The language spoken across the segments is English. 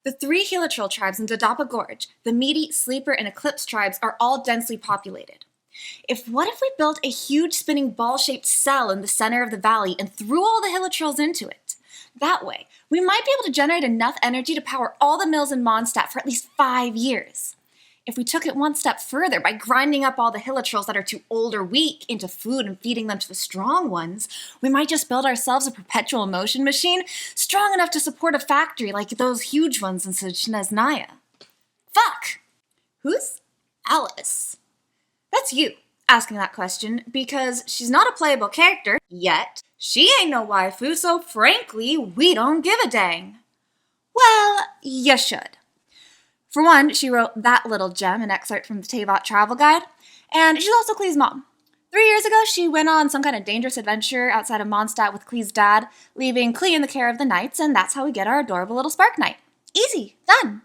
The three Helitril tribes in Dodapa Gorge, the Meaty, Sleeper, and Eclipse tribes, are all densely populated. What if we built a huge spinning ball-shaped cell in the center of the valley and threw all the Helitrils into it? That way, we might be able to generate enough energy to power all the mills in Mondstadt for at least 5 years. If we took it one step further by grinding up all the Helitrils that are too old or weak into food and feeding them to the strong ones, we might just build ourselves a perpetual motion machine strong enough to support a factory like those huge ones in Snezhnaya. Fuck! Who's Alice? That's you asking that question, because she's not a playable character yet. She ain't no waifu, so frankly, we don't give a dang. Well, you should. For one, she wrote that little gem, an excerpt from the Teyvat travel guide, and she's also Klee's mom. 3 years ago, she went on some kind of dangerous adventure outside of Mondstadt with Klee's dad, leaving Klee in the care of the knights, and that's how we get our adorable little Spark Knight. Easy, done.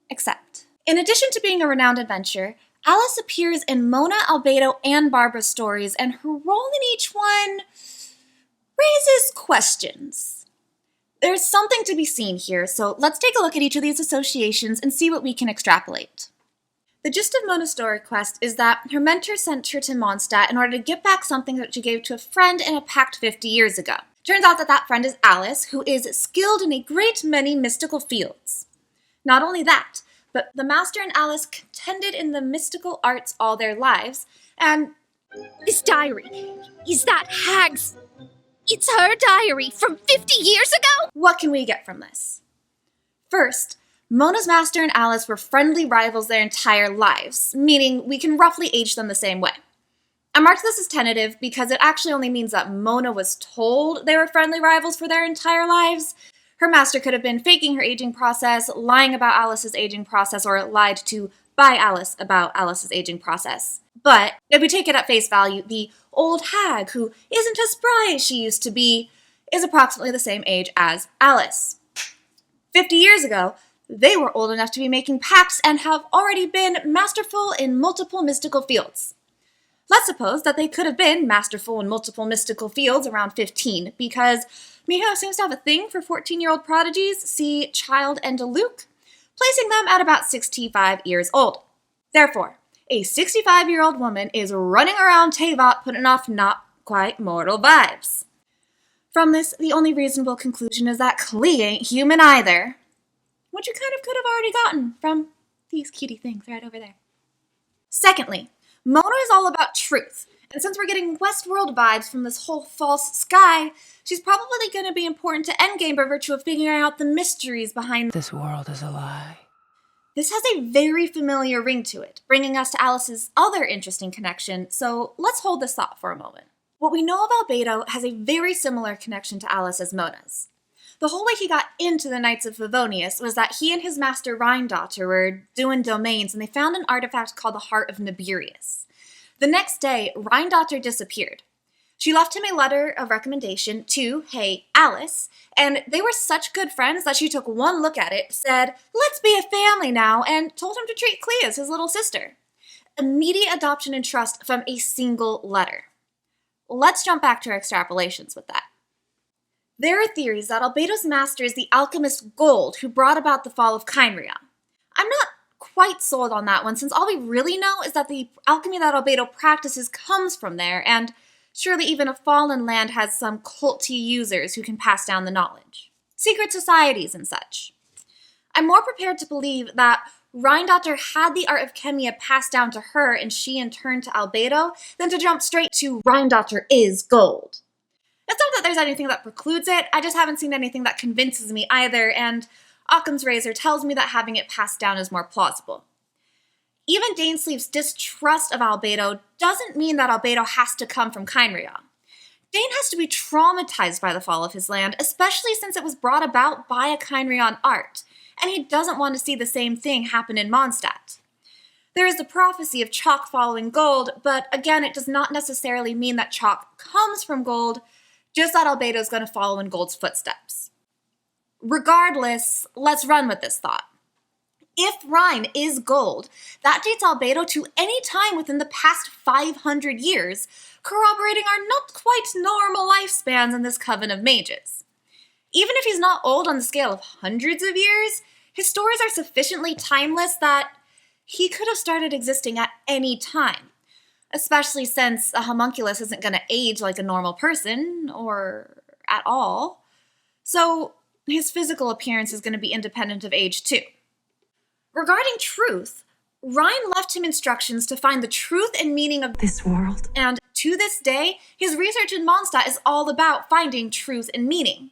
Except, in addition to being a renowned adventurer, Alice appears in Mona, Albedo, and Barbara's stories, and her role in each one raises questions. There's something to be seen here, so let's take a look at each of these associations and see what we can extrapolate. The gist of Mona's story quest is that her mentor sent her to Mondstadt in order to get back something that she gave to a friend in a pact 50 years ago. Turns out that friend is Alice, who is skilled in a great many mystical fields. Not only that, but the Master and Alice contended in the mystical arts all their lives, and this diary, is that Hag's? It's her diary from 50 years ago? What can we get from this? First, Mona's Master and Alice were friendly rivals their entire lives, meaning we can roughly age them the same way. I marked this as tentative because it actually only means that Mona was told they were friendly rivals for their entire lives. Her master could have been faking her aging process, lying about Alice's aging process, or lied to by Alice about Alice's aging process. But if we take it at face value, the old hag, who isn't as spry as she used to be, is approximately the same age as Alice. 50 years ago, they were old enough to be making pacts and have already been masterful in multiple mystical fields. Let's suppose that they could have been masterful in multiple mystical fields around 15, because Miho seems to have a thing for 14-year-old prodigies, see Child and Luke, placing them at about 65 years old. Therefore, a 65-year-old woman is running around Teyvat putting off not quite mortal vibes. From this, the only reasonable conclusion is that Klee ain't human either, which you kind of could have already gotten from these cutie things right over there. Secondly, Mona is all about truth, and since we're getting Westworld vibes from this whole false sky, she's probably going to be important to Endgame by virtue of figuring out the mysteries behind this world is a lie. This has a very familiar ring to it, bringing us to Alice's other interesting connection, so let's hold this thought for a moment. What we know of Albedo has a very similar connection to Alice as Mona's. The whole way he got into the Knights of Favonius was that he and his master Rheindotter were doing domains, and they found an artifact called the Heart of Niburius. The next day, Rheindotter disappeared. She left him a letter of recommendation to, hey, Alice, and they were such good friends that she took one look at it, said, let's be a family now, and told him to treat Klee as his little sister. Immediate adoption and trust from a single letter. Let's jump back to our extrapolations with that. There are theories that Albedo's master is the alchemist Gold, who brought about the fall of Khaenri'ah. I'm not quite sold on that one, since all we really know is that the alchemy that Albedo practices comes from there, and surely even a fallen land has some culty users who can pass down the knowledge. Secret societies and such. I'm more prepared to believe that Rheindotter had the art of Chemia passed down to her and she in turn to Albedo, than to jump straight to Rheindotter is Gold. It's not that there's anything that precludes it, I just haven't seen anything that convinces me either, and Occam's razor tells me that having it passed down is more plausible. Even Dainsleif's distrust of Albedo doesn't mean that Albedo has to come from Khaenri'ah. Dane has to be traumatized by the fall of his land, especially since it was brought about by a Khaenri'ah art, and he doesn't want to see the same thing happen in Mondstadt. There is the prophecy of chalk following gold, but again, it does not necessarily mean that chalk comes from gold, just that Albedo is going to follow in Gold's footsteps. Regardless, let's run with this thought. If Rhine is Gold, that dates Albedo to any time within the past 500 years, corroborating our not quite normal lifespans in this coven of mages. Even if he's not old on the scale of hundreds of years, His stories are sufficiently timeless that he could have started existing at any time, especially since a homunculus isn't going to age like a normal person, or at all. So his physical appearance is going to be independent of age too. Regarding truth, Ryan left him instructions to find the truth and meaning of this world. And to this day, his research in Mondstadt is all about finding truth and meaning.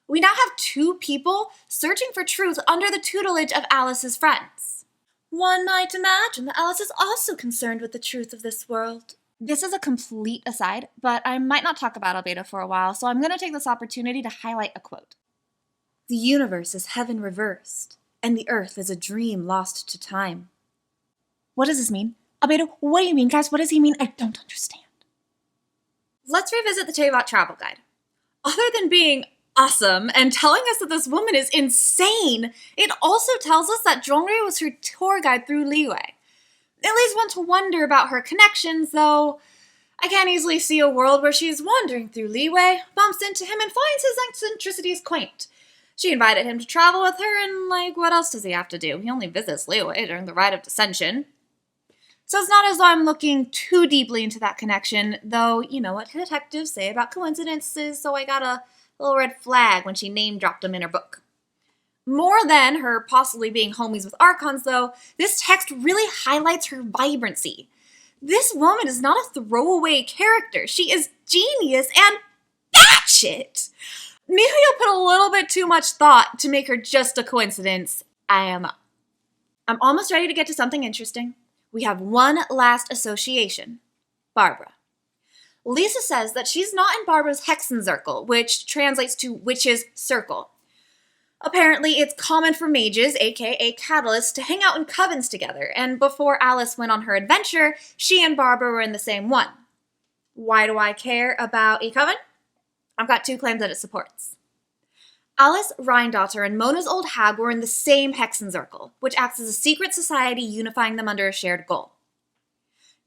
We now have 2 people searching for truth under the tutelage of Alice's friends. One might imagine that Alice is also concerned with the truth of this world. This is a complete aside, but I might not talk about Albedo for a while, so I'm going to take this opportunity to highlight a quote. "The universe is heaven reversed, and the earth is a dream lost to time." What does this mean? Albedo, what do you mean, guys? What does he mean? I don't understand. Let's revisit the Teyvat travel guide. Other than being awesome and telling us that this woman is insane, it also tells us that Zhongri was her tour guide through Liyue. It leads one to wonder about her connections, though I can't easily see a world where she's wandering through Liyue, bumps into him, and finds his eccentricities quaint. She invited him to travel with her, and, what else does he have to do? He only visits Liyue during the Rite of Descension. So it's not as though I'm looking too deeply into that connection, though you know what detectives say about coincidences, so I got a little red flag when she name-dropped them in her book. More than her possibly being homies with Archons, though, this text really highlights her vibrancy. This woman is not a throwaway character. She is genius and batshit. Maybe I put a little bit too much thought to make her just a coincidence. I'm almost ready to get to something interesting. We have one last association. Barbara. Lisa says that she's not in Barbara's Hexenzirkel, which translates to Witch's Circle. Apparently, it's common for mages, aka catalysts, to hang out in covens together, and before Alice went on her adventure, she and Barbara were in the same one. Why do I care about a coven? I've got 2 claims that it supports. Alice, Rheindotter, and Mona's old hag were in the same Hexenzirkel, which acts as a secret society unifying them under a shared goal.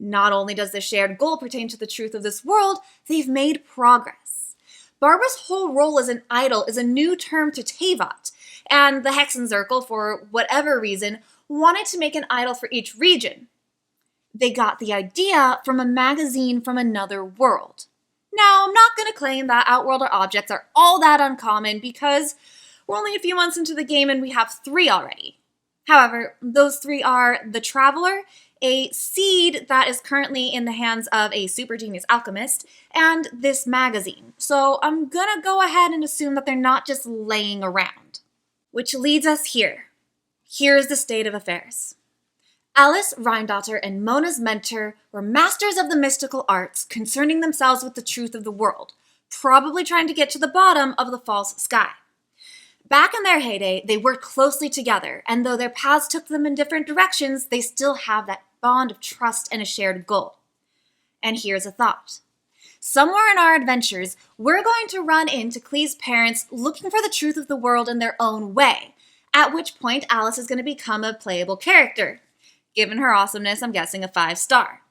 Not only does the shared goal pertain to the truth of this world, they've made progress. Barbara's whole role as an idol is a new term to Teyvat, and the Hexenzirkel, for whatever reason, wanted to make an idol for each region. They got the idea from a magazine from another world. Now, I'm not going to claim that Outworlder objects are all that uncommon because we're only a few months into the game and we have 3 already. However, those 3 are the Traveler, a seed that is currently in the hands of a super genius alchemist, and this magazine. So I'm gonna go ahead and assume that they're not just laying around. Which leads us here. Here's the state of affairs. Alice, Rheindotter, and Mona's mentor were masters of the mystical arts, concerning themselves with the truth of the world, probably trying to get to the bottom of the false sky. Back in their heyday, they worked closely together, and though their paths took them in different directions, they still have that bond of trust and a shared goal. And here's a thought. Somewhere in our adventures, we're going to run into Clee's parents looking for the truth of the world in their own way, at which point Alice is going to become a playable character. Given her awesomeness, I'm guessing a 5-star.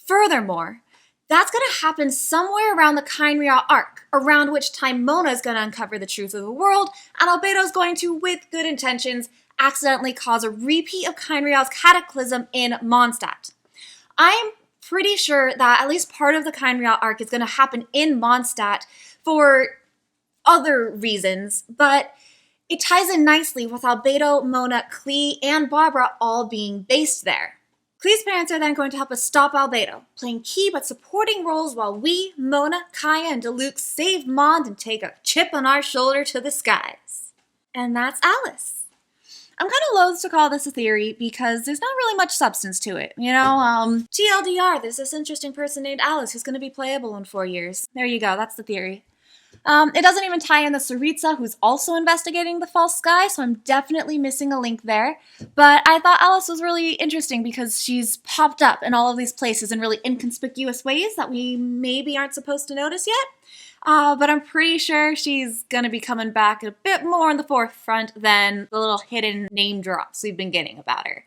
Furthermore, that's going to happen somewhere around the Khaenri'ah arc, around which time Mona is going to uncover the truth of the world, and Albedo is going to, with good intentions, accidentally cause a repeat of Khaenri'ah's cataclysm in Mondstadt. I'm pretty sure that at least part of the Khaenri'ah arc is going to happen in Mondstadt for other reasons, but it ties in nicely with Albedo, Mona, Clee, and Barbara all being based there. Clee's parents are then going to help us stop Albedo, playing key but supporting roles while we, Mona, Kaya, and Diluc save Mond and take a chip on our shoulder to the skies. And that's Alice. I'm kind of loath to call this a theory because there's not really much substance to it. TLDR, there's this interesting person named Alice who's going to be playable in 4 years. There you go, that's the theory. It doesn't even tie in the Tsaritsa, who's also investigating the false sky, so I'm definitely missing a link there. But I thought Alice was really interesting because she's popped up in all of these places in really inconspicuous ways that we maybe aren't supposed to notice yet. But I'm pretty sure she's going to be coming back a bit more in the forefront than the little hidden name drops we've been getting about her.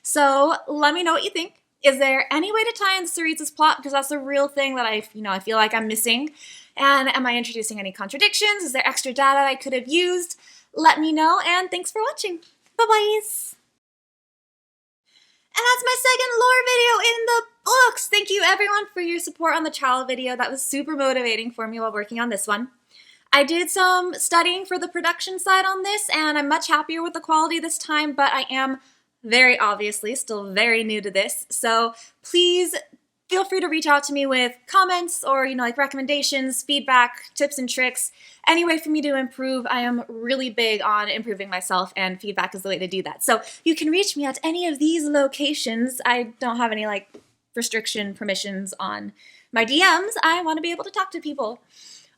So let me know what you think. Is there any way to tie in the Tsaritsa's plot? Because that's the real thing that I feel like I'm missing. And am I introducing any contradictions? Is there extra data I could have used? Let me know, and thanks for watching. Bye-byes! And that's my second lore video in the books! Thank you everyone for your support on the child video. That was super motivating for me while working on this one. I did some studying for the production side on this, and I'm much happier with the quality this time, but I am very obviously still very new to this, so please feel free to reach out to me with comments or, like recommendations, feedback, tips and tricks, any way for me to improve. I am really big on improving myself, and feedback is the way to do that. So you can reach me at any of these locations. I don't have any restriction permissions on my DMs. I want to be able to talk to people.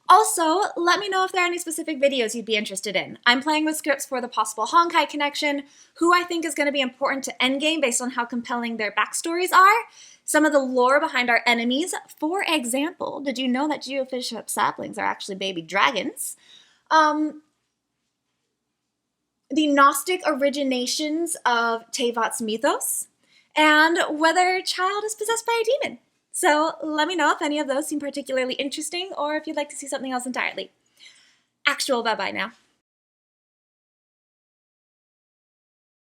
Also, let me know if there are any specific videos you'd be interested in. I'm playing with scripts for the possible Honkai connection, who I think is going to be important to Endgame based on how compelling their backstories are, some of the lore behind our enemies. For example, did you know that geofish saplings are actually baby dragons? The Gnostic originations of Tevat's mythos, and whether Childe is possessed by a demon. So let me know if any of those seem particularly interesting or if you'd like to see something else entirely. Actual bye-bye now.